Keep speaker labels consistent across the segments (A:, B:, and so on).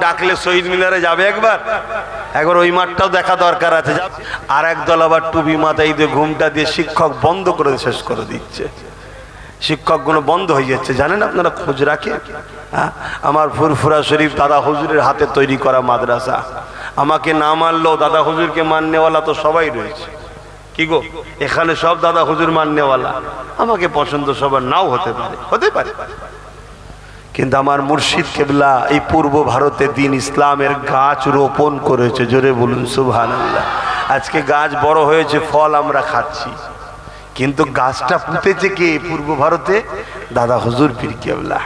A: ডাকলে শহীদ মিনারে যাবে একবার একবার ওই মাঠটাও দেখা দরকার আছে। আর একদল আবার টুপি মাথায় দিয়ে ঘুমটা দিয়ে শিক্ষক বন্ধ করে শেষ করে দিচ্ছে, শিক্ষকগুলো বন্ধ হয়ে যাচ্ছে। জানেন আপনারা খোঁজ রাখে? আমার ফুরফুরা শরীফ দাদা হুজুরের হাতে তৈরি করা মাদ্রাসা, আমাকে না মানলেও দাদা হুজুরকে মাননেওয়ালা তো সবাই রয়েছে। কি গো, এখানে সব দাদা হুজুর মাননেওয়ালা, আমাকে পছন্দ সবার নাও হতে পারে, হতে পারে, কিন্তু আমার মুর্শিদ কেবলা এই পূর্ব ভারতে দিন ইসলামের গাছ রোপণ করেছে। জোরে বলুন সুবহানাল্লাহ। আজকে গাছ বড় হয়েছে, ফল আমরা খাচ্ছি, কিন্তু গাছটা পুঁতেছে কে? পূর্ব ভারতে দাদা হুজুর পীর কেবলা।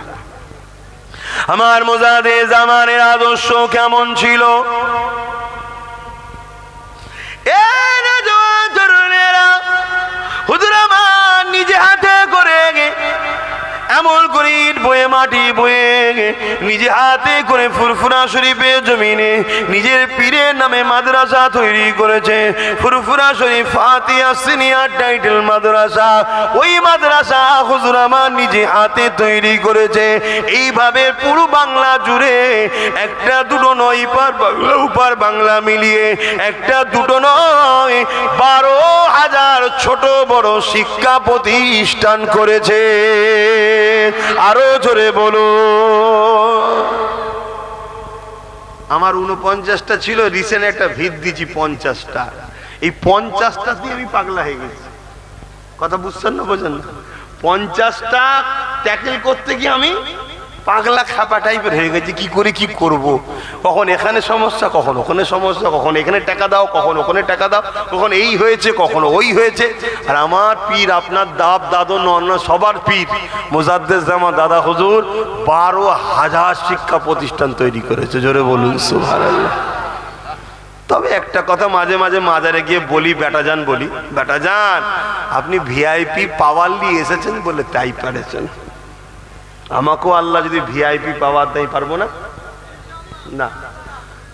A: আমার মোজাদে জামানের আদর্শ কেমন ছিল? হুজুর আমার নিজে হাতে করে এমন করে ইট বয়ে মাটি বয়ে নিজে হাতে করে ফুরফুরা শরীফের জমিনে নিজের পীরের নামে মাদ্রাসা তৈরি করেছে। ফুরফুরা শরীফ ফাতিহা সিনিয়র টাইটেল মাদ্রাসা, ওই মাদ্রাসা হুজুর আমার নিজে হাতে তৈরি করেছে। এইভাবে পুরো বাংলা জুড়ে একটা দুটো নয়, পার বাংলা উপার বাংলা মিলিয়ে একটা দুটো নয় 12,000 ছোট বড় শিক্ষা প্রতিষ্ঠান করেছে। আরো জোরে বলো। আমার 49টা ছিল, রিসেন্ট একটা ভিত দিয়েছি 50টা। এই 50টা দিয়ে আমি পাগলা হয়ে গেছি। কথা বুঝছেন না, বোঝেন না? 50টা ট্যাকেল করতে গিয়ে আমি পাগলা খাপা টাইপের হয়ে গেছে। কি করে কি করব, কখন এখানে সমস্যা, কখন ওখানে সমস্যা, কখন এখানে টাকা দাও, কখন ওখানে টাকা দাও, কখন এই হয়েছে, কখনো ওই হয়েছে। আর আমার পীর, আপনার দাব দাদু নন্ন সবার পীর মুজাদ্দেদ জামান দাদা হুজুর 12,000 শিক্ষা প্রতিষ্ঠান তৈরি করেছে। জোরে বলুন সুবহানাল্লাহ। তবে একটা কথা মাঝে মাঝে মাজারে গিয়ে বলি, বেটা যান বলি, বেটা যান আপনি ভিআইপি পাওয়ার নিয়ে এসেছেন বলে তাই পারেছেন, আমাকেও আল্লাহ যদি ভিআইপি পাওয়ার দেয় পারবো না? না।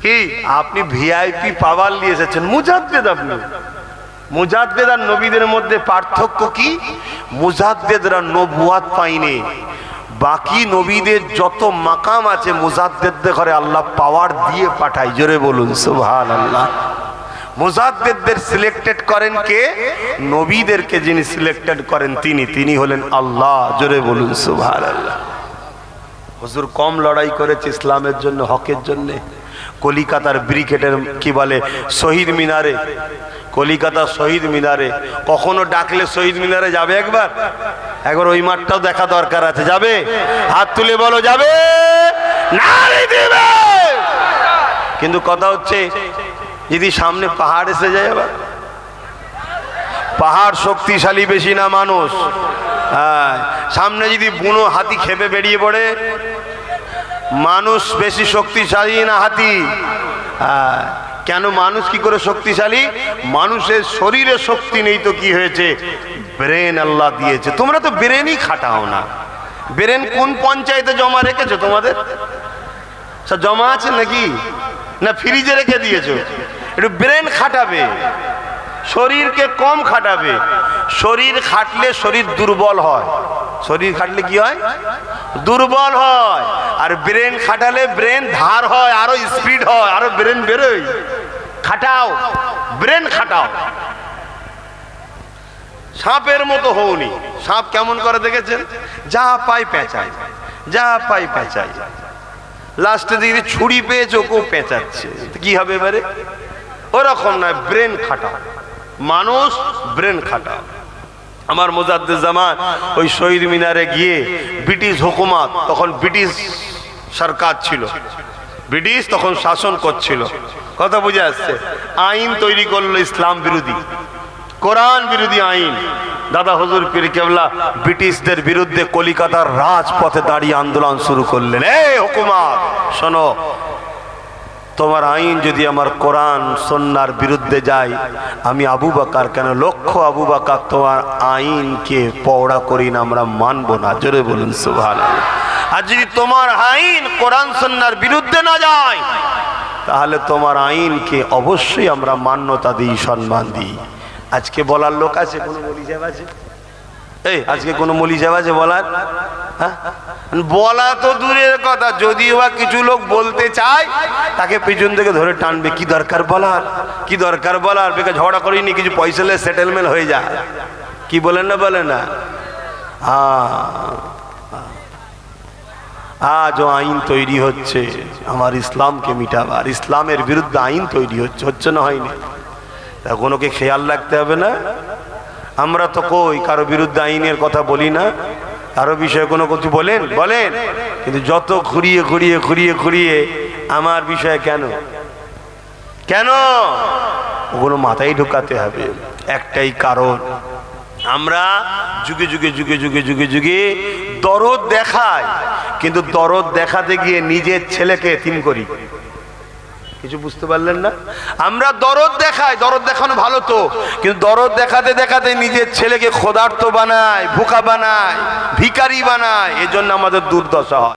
A: কি আপনি ভিআইপি পাওয়ার নিয়ে এসেছেন, মুজাদ্দেদ। আপনি মুজাদ্দেদ আর নবীদের মধ্যে পার্থক্য কি? মুজাদ্দেদরা নবুয়াত পায়নি, বাকি নবীদের যত মাকাম আছে মুজাদ্দেদদের ঘরে আল্লাহ পাওয়ার দিয়ে পাঠায়। জোরে বলুন সুবহানাল্লাহ। মুজাদ্দেদদের সিলেক্টেড করেন কে? নবীদেরকে যিনি সিলেক্টেড করেন তিনি হলেন আল্লাহ। জোরে বলুন সুবহানাল্লাহ। হুজুর কম লড়াই করেছে ইসলামের জন্য, হকের জন্য। কলিকাতার ব্রিগেডের কি বলে শহীদ মিনারে, কলিকাতা শহীদ মিনারে কখনো ডাকলে শহীদ মিনারে যাবে একবার একবার ওই মাঠটাও দেখা দরকার আছে। যাবে? হাত তুলে বলো যাবে। নারে দিবে। কিন্তু কথা হচ্ছে যদি সামনে পাহাড় এসে যায়, আবার পাহাড় শক্তিশালী বেশি না মানুষ? হ্যাঁ, সামনে যদি বুনো হাতি খেপে বেরিয়ে পড়ে, মানুষ বেশি শক্তিশালী না হাতি? হ্যাঁ, কেন মানুষ কি করে শক্তিশালী? মানুষের শরীরে শক্তি নেই তো কি হয়েছে? ব্রেন আল্লাহ দিয়েছে। তোমরা তো ব্রেনই খাটাও না। ব্রেন কোন পঞ্চায়েতে জমা রেখেছো? তোমাদের সব জমা আছে নাকি? না ফ্রিজে রেখে দিয়েছো? একটু ব্রেন খাটাবে, শরীরকে কম খাটাবে। শরীর খাটলে শরীর দুর্বল হয়। শরীর খাটলে কি হয়? দুর্বল হয়। আর ব্রেন খাটালে ব্রেন ধার হয়, আরো স্পিড হয়, আরো ব্রেন বেরোয়। খাটাও, ব্রেন খাটাও। সাপের মতো হওনি। সাপ কেমন করে দেখেছেন? যা পাই পেঁচায়, যা পাই পেঁচায়। লাস্টে দেখি ছুরি পেয়েছে, ওকেও পেঁচাচ্ছে। কি হবে এবারে? ওরকম নয়, ব্রেন খাটাও। মানুষ ব্রেন খাটাও। আমার মুজাদ্দেদ জামান ওই শহীদ মিনারে গিয়ে ব্রিটিশ হুকুমত, তখন ব্রিটিশ সরকার ছিল, ব্রিটিশ তখন শাসন করছিল, কথা বুঝে আসছে, আইন তৈরি করলো ইসলাম বিরোধী, কোরআন বিরোধী আইন। দাদা হুজুর পীর কেবলা ব্রিটিশদের বিরুদ্ধে কলিকাতার রাজপথে দাঁড়িয়ে আন্দোলন শুরু করলেন। এই হুকুমত শোনো, তোমার আইন যদি আমার কোরআন সুন্নাহর বিরুদ্ধে যায়, আমি আবু বকর কেন লক্ষ আবু বকর তোমার আইনকে পওড়া করি না, আমরা মানব না। জোরে বলুন সুবহানাল্লাহ। আর যদি তোমার আইন কোরআন সুন্নাহর বিরুদ্ধে না যায়, তাহলে তোমার আইনকে অবশ্যই আমরা মান্যতা দিই, সম্মান দিই। আজকে বলার লোক আছে? কোনো মৌলভী সাহেব আছে? এই আজকে কোনো মৌলভী সাহেব আছে বলার? হ্যাঁ, বলা তো দূরের কথা, যদিও বা কিছু লোক বলতে চায় তাকে পিছন থেকে ধরে টানবে, কি দরকার বলার, কি দরকার বলার, বেকার ঝগড়া করিনি, কিছু পয়সা নিয়ে সেটেলমেন্ট হয়ে যায়। কি বলেন না, বলে না? আজও আইন তৈরি হচ্ছে আমার ইসলামকে মিটাবার, ইসলামের বিরুদ্ধে আইন তৈরি হচ্ছে, হচ্ছে না হয়নি? তা কোনোকে খেয়াল রাখতে হবে না? আমরা তো কই কারো বিরুদ্ধে আইনের কথা বলি না, কারো বিষয়ে কোনো কিছু বলেন বলেন, কিন্তু যত ঘুরিয়ে ঘুরিয়ে ঘুরিয়ে ঘুরিয়ে আমার বিষয়ে কেন কেন ওগুলো মাথায় ঢুকাতে হবে। একটাই কারণ, আমরা যুগে যুগে যুগে যুগে যুগে যুগে দরদ দেখাই, কিন্তু দরদ দেখাতে গিয়ে নিজের ছেলেকে এতিম করি। কিছু বুঝতে পারলেন না? আমরা দরদ দেখাই, দরদ দেখানো ভালো তো, কিন্তু দরদ দেখাতে দেখাতে নিজের ছেলেকে ক্ষুধার্ত বানায়, ভুকা বানায়, ভিখারি বানায়, এজন্য আমাদের দুর্দশা হয়।